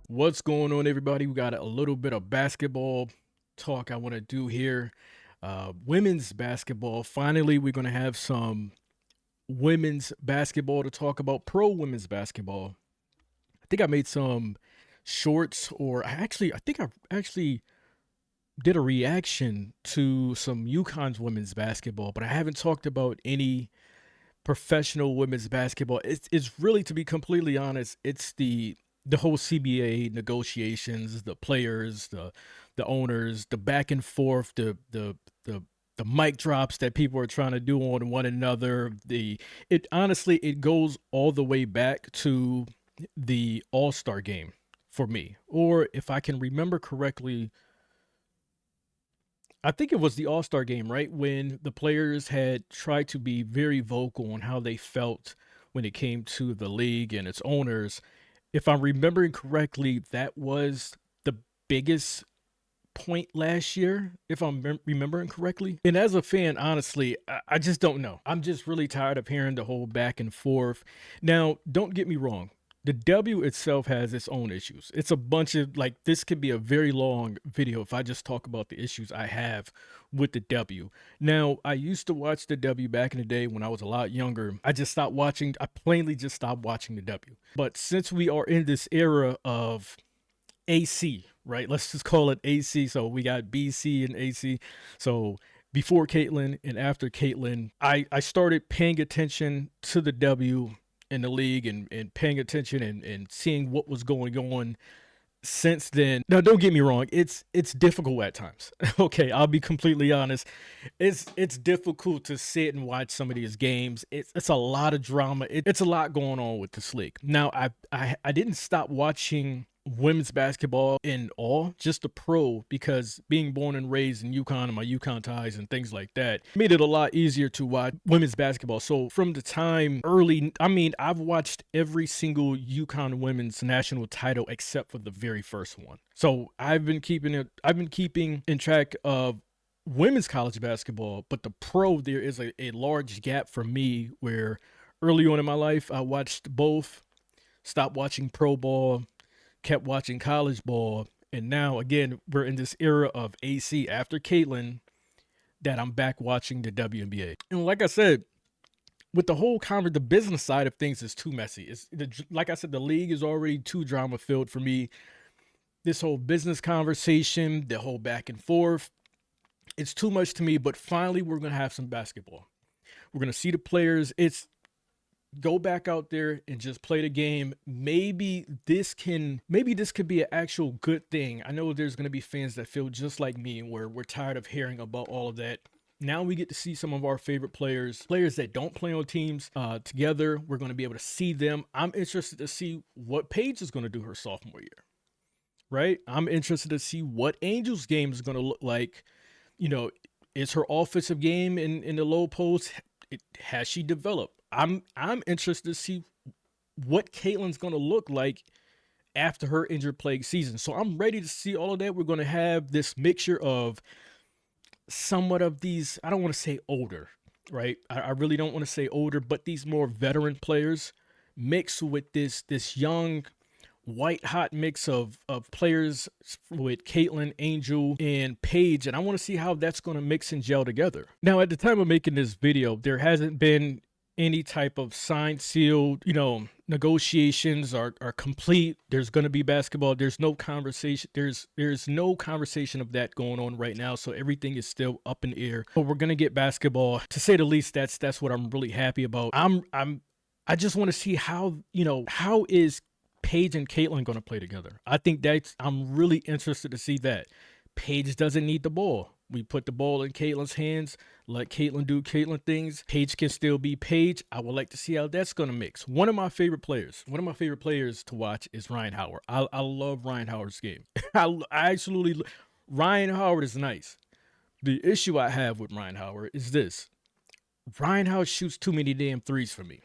What's going on, everybody? We got a little bit of basketball talk I want to do here. Women's basketball. Finally, we're going to have some women's basketball to talk about, pro women's basketball. I think I made some shorts, or I think I actually did a reaction to some UConn's women's basketball, but I haven't talked about any professional women's basketball. It's really, to be completely honest, it's the whole CBA negotiations, the players, the owners, the back and forth, the mic drops that people are trying to do on one another. It honestly, it goes all the way back to the All-Star game for me. Or if I can remember correctly, I think it was the All-Star game, right? When the players had tried to be very vocal on how they felt when it came to the league and its owners. If I'm remembering correctly, that was the biggest point last year, if I'm remembering correctly. And as a fan, honestly, I just don't know. I'm just really tired of hearing the whole back and forth. Now, don't get me wrong. The W itself has its own issues. It's a bunch of, like, this could be a very long video if I just talk about the issues I have with the W. Now, I used to watch the W back in the day when I was a lot younger. I plainly just stopped watching the W. But since we are in this era of AC, right? Let's just call it AC. So we got BC and AC. So before Caitlin and after Caitlin, I started paying attention to the W in the league and paying attention and seeing what was going on since then. Now, don't get me wrong, it's difficult at times. Okay, I'll be completely honest. It's difficult to sit and watch some of these games. It's a lot of drama. It's a lot going on with this league. Now, I didn't stop watching women's basketball in all, just the pro, because being born and raised in UConn and my UConn ties and things like that made it a lot easier to watch women's basketball. So from the time early, I've watched every single UConn women's national title except for the very first one. So I've been keeping in track of women's college basketball, but the pro, there is a large gap for me where early on in my life I watched both, stopped watching pro ball, kept watching college ball, and now again we're in this era of AC after Caitlin that I'm back watching the WNBA. And like I said, with the whole the business side of things is too messy. Like I said, the league is already too drama filled for me. This whole business conversation, the whole back and forth, it's too much to me. But finally, we're gonna have some basketball. We're gonna see the players. Go back out there and just play the game. Maybe this could be an actual good thing. I know there's going to be fans that feel just like me, where we're tired of hearing about all of that. Now we get to see some of our favorite players that don't play on teams together. We're going to be able to see them. I'm interested to see what Paige is going to do her sophomore year, right? I'm interested to see what Angel's game is going to look like. Is her offensive game in the low post, has she developed? I'm interested to see what Caitlin's going to look like after her injured plague season. So I'm ready to see all of that. We're going to have this mixture of somewhat of these, I don't want to say older, right? I really don't want to say older, but these more veteran players mixed with this young white hot mix of players with Caitlin, Angel, and Paige. And I want to see how that's going to mix and gel together. Now, at the time of making this video, there hasn't been any type of signed, sealed, negotiations are complete. There's going to be basketball. There's no conversation. There's no conversation of that going on right now. So everything is still up in the air. But we're going to get basketball, to say the least. That's what I'm really happy about. I just want to see how is Paige and Caitlin going to play together. I'm really interested to see that. Paige doesn't need the ball. We put the ball in Caitlin's hands, let Caitlin do Caitlin things. Paige can still be Paige. I would like to see how that's going to mix. One of my favorite players to watch is Ryan Howard. I love Ryan Howard's game. I absolutely, Ryan Howard is nice. The issue I have with Ryan Howard is this. Ryan Howard shoots too many damn threes for me.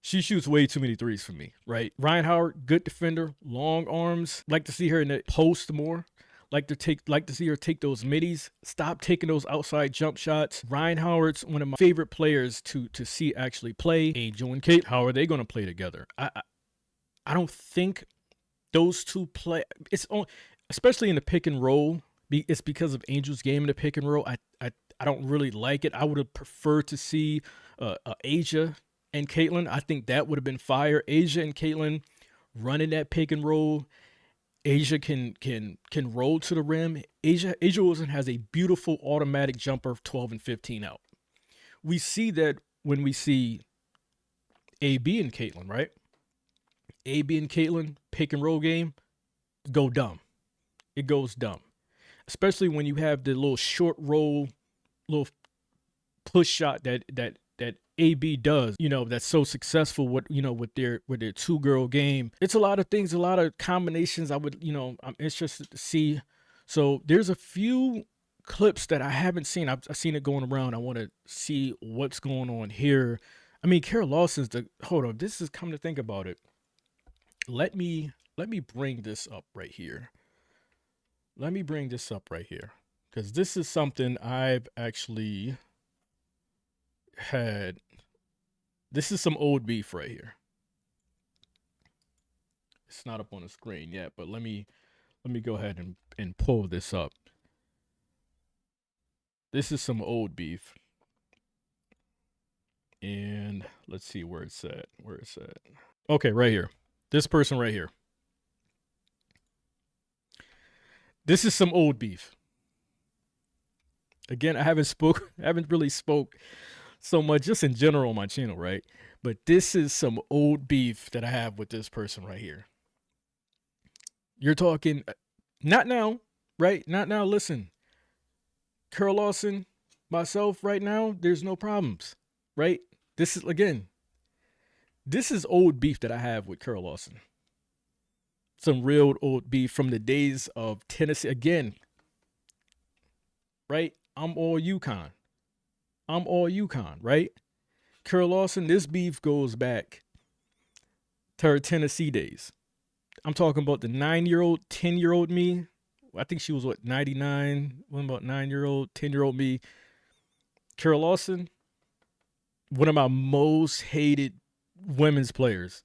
She shoots way too many threes for me, right? Ryan Howard, good defender, long arms. Like to see her in the post more. Like to see her take those middies. Stop taking those outside jump shots. Ryan Howard's one of my favorite players to see actually play. Angel and Kate, how are they going to play together? I don't think those two play. It's on, especially in the pick and roll. It's because of Angel's game in the pick and roll. I don't really like it. I would have preferred to see Asia and Caitlin. I think that would have been fire. Asia and Caitlin running that pick and roll. Asia can roll to the rim. Asia Wilson has a beautiful automatic jumper of 12 and 15 out. We see that when we see AB and Caitlin, right? AB and Caitlin pick and roll game go dumb. It goes dumb, especially when you have the little short roll, little push shot that AB does, that's so successful with their 2-girl game. It's a lot of things, a lot of combinations I'm interested to see. So there's a few clips that I haven't seen. I've seen it going around. I want to see what's going on here. I mean, Kara Lawson's hold on, this is come to think about it. Let me bring this up right here. Because this is something I've actually had. This is some old beef right here. It's not up on the screen yet, but let me go ahead and pull this up. This is some old beef. And let's see where it's at. Okay, right here. This person right here. This is some old beef. Again, I haven't really spoke so much just in general on my channel, right? But this is some old beef that I have with this person right here. You're talking, not now, right? Not now. Listen, Kara Lawson, myself right now, there's no problems, right? This is old beef that I have with Kara Lawson. Some real old beef from the days of Tennessee. Again, right? I'm all UConn, right? Kara Lawson, this beef goes back to her Tennessee days. I'm talking about the 9-year-old, 10-year-old me. I think she was, 99? What about 9-year-old, 10-year-old me? Kara Lawson, one of my most hated women's players.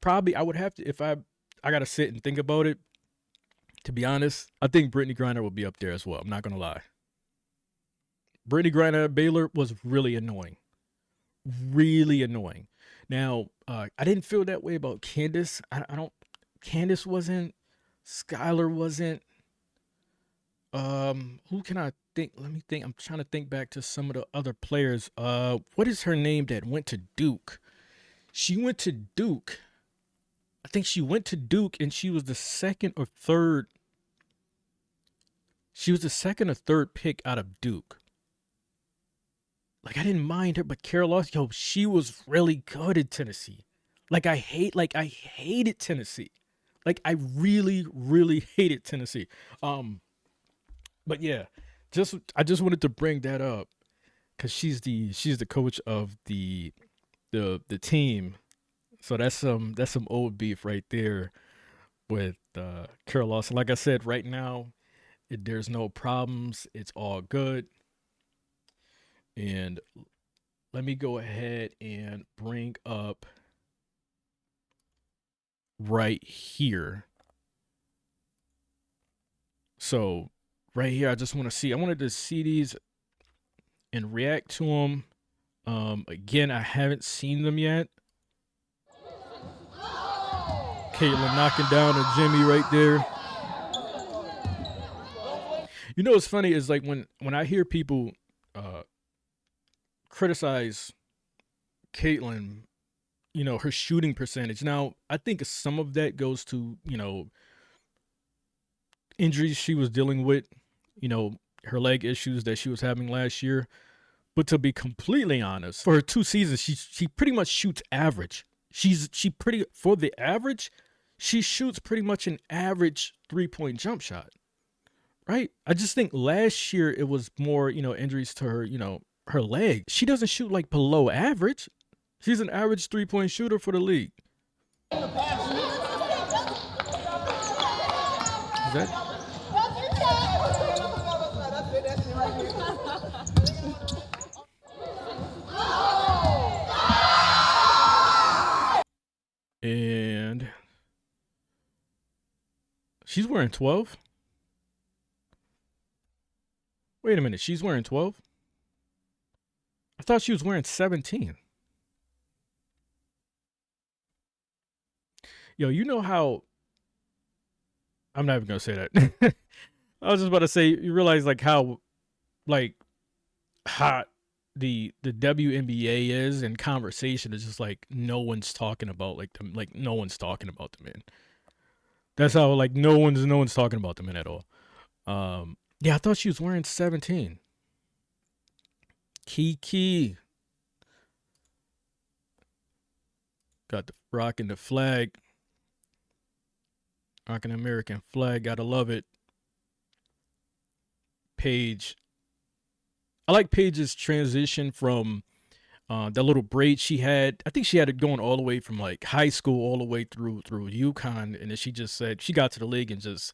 Probably, I would have to, if I got to sit and think about it, to be honest, I think Brittany Griner will be up there as well. I'm not going to lie. Brittany Griner at Baylor was really annoying. Really annoying. Now, I didn't feel that way about Candace. Candace wasn't. Skylar wasn't. Who can I think? Let me think. I'm trying to think back to some of the other players. What is her name that went to Duke? She went to Duke. I think she went to Duke and she was the second or third. She was the second or third pick out of Duke. Like, I didn't mind her, but Kara Lawson, she was really good at Tennessee. I hated Tennessee. I really, really hated Tennessee. But yeah, I just wanted to bring that up because she's the coach of the team. So that's some old beef right there with Kara Lawson. Like I said, right now, there's no problems. It's all good. And let me go ahead and bring up right here. So right here, I wanted to see these and react to them. Again, I haven't seen them yet. Caitlin knocking down a Jimmy right there. You know what's funny is when I hear people criticize Caitlin, her shooting percentage. Now, I think some of that goes to, injuries she was dealing with, her leg issues that she was having last year. But to be completely honest, for her 2 seasons, she pretty much shoots average. For the average, she shoots pretty much an average 3-point jump shot, right? I just think last year it was more, injuries to her, her leg. She doesn't shoot below average. She's an average 3-point shooter for the league. Is that? And she's wearing 12. Wait a minute, she's wearing 12? I thought she was wearing 17. Yo, you know how... I'm not even going to say that. I was just about to say, you realize like how like hot the WNBA is, and conversation is just like no one's talking about like them, like no one's talking about the men. That's how like no one's talking about the men at all. Yeah, I thought she was wearing 17. Kiki got the rocking the flag, rocking the American flag. Gotta love it. Paige. I like Paige's transition from that little braid she had. I think she had it going all the way from like high school all the way through UConn, and then she just said she got to the league and just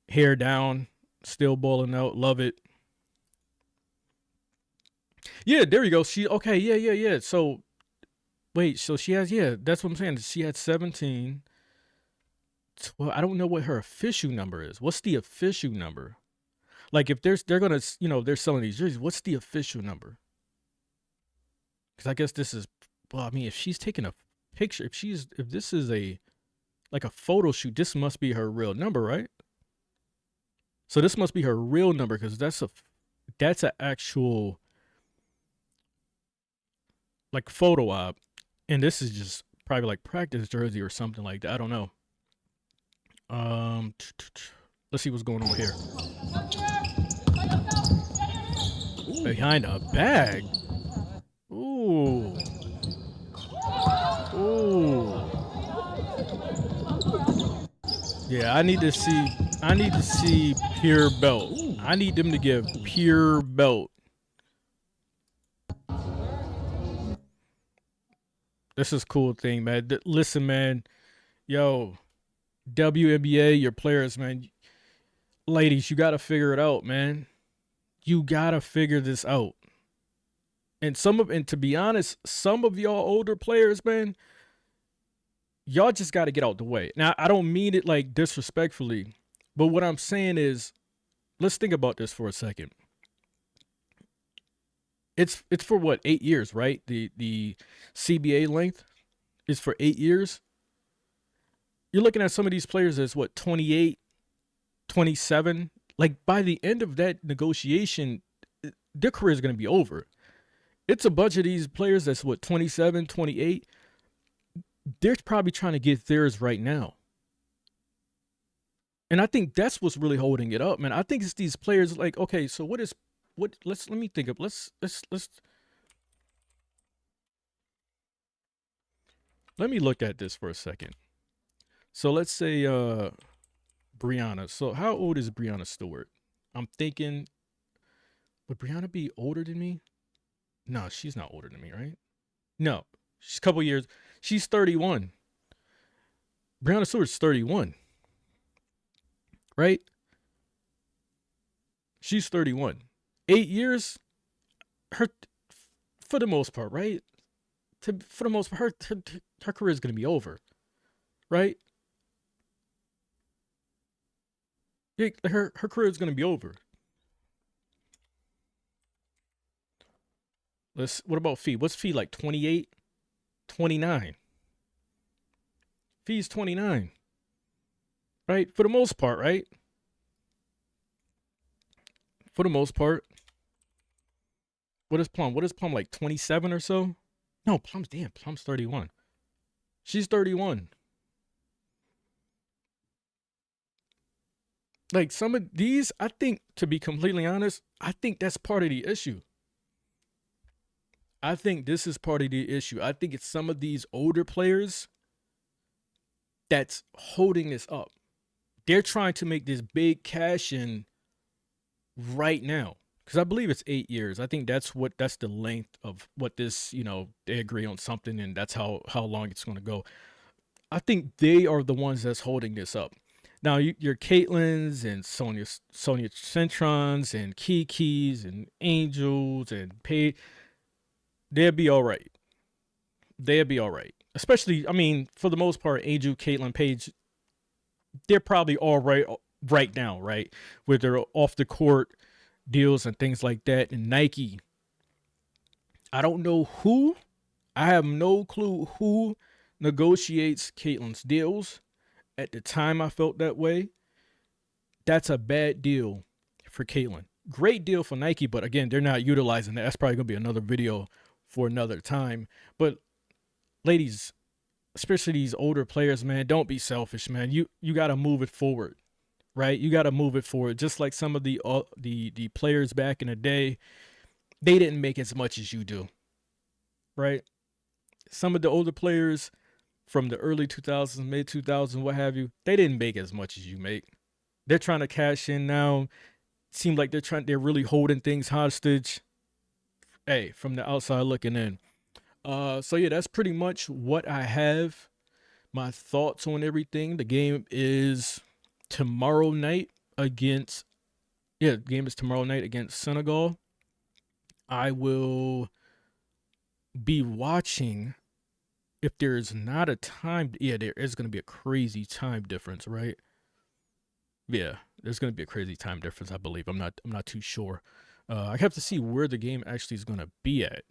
hair down, still balling out. Love it. Yeah, there you go. She okay. Yeah. So wait, so she has that's what I'm saying. She had 17. Well, I don't know what her official number is. What's the official number? Like if they're gonna they're selling these jerseys, what's the official number? Because I guess this is, well, I mean, if she's taking a picture, if this is a like a photo shoot, this must be her real number, right? So this must be her real number, because that's an actual like photo op, and this is just probably like practice jersey or something like that. I don't know. Let's see what's going on here. Behind a bag. Ooh. Yeah, I need to see pure belt. I need them to give pure belt. This is a cool thing, man. Listen, man. Yo, WNBA, your players, man. Ladies, you got to figure it out, man. You got to figure this out. And to be honest, some of y'all older players, man, y'all just got to get out the way. Now, I don't mean it like disrespectfully, but what I'm saying is, let's think about this for a second. It's for what, 8 years, right? The CBA length is for 8 years. You're looking at some of these players as what, 28, 27. Like by the end of that negotiation, their career is going to be over. It's a bunch of these players that's what, 27, 28. They're probably trying to get theirs right now. And I think that's what's really holding it up, man. I think it's these players like, okay, so let me think of, let me look at this for a second. So let's say Brianna. So how old is Brianna Stewart? I'm thinking, would Brianna be older than me? No, she's not older than me, right? No, she's a couple years. She's 31. Brianna Stewart's 31, right? She's 31. 8 years, her, for the most part, right? For the most part, her career is going to be over, right? Her career is going to be over. What about Fee? What's Fee like, 28, 29? Fee's 29, right? For the most part, right? For the most part. What is Plum? What is Plum, like 27 or so? No, Plum's 31. She's 31. Like some of these, I think, to be completely honest, I think that's part of the issue. I think this is part of the issue. I think it's some of these older players that's holding this up. They're trying to make this big cash in right now. because I believe it's 8 years. I think that's the length of what this, they agree on something, and that's how long it's going to go. I think they are the ones that's holding this up. Now your Caitlins and Sonya Centrons and Kikis and Angels and Paige, they'll be all right. They'll be all right. Especially, I mean, for the most part, Angel, Caitlin, Paige, they're probably all right now, right? With their off the court deals and things like that. And Nike, I don't know who. I have no clue who negotiates Caitlin's deals. At the time, I felt that way. That's a bad deal for Caitlin. Great deal for Nike, but again, they're not utilizing that. That's probably gonna be another video for another time. But ladies, especially these older players, man, don't be selfish, man. You got to move it forward, right? You got to move it forward. Just like some of the players back in the day, they didn't make as much as you do, right? Some of the older players from the early 2000s, mid 2000s, what have you, they didn't make as much as you make. They're trying to cash in now. Seems like they're really holding things hostage. Hey, from the outside looking in. So yeah, that's pretty much what I have. My thoughts on everything. The game is tomorrow night against the game is tomorrow night against Senegal. I will be watching. If there's not a time, yeah, there is going to be a crazy time difference, right? Yeah, there's going to be a crazy time difference, I believe. I'm not too sure. I have to see where the game actually is going to be at.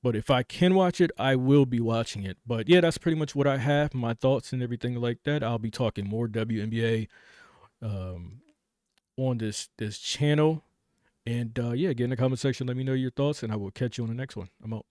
But if I can watch it, I will be watching it. But yeah, that's pretty much what I have, my thoughts and everything like that. I'll be talking more WNBA on this channel. And yeah, get in the comment section, let me know your thoughts, and I will catch you on the next one. I'm out.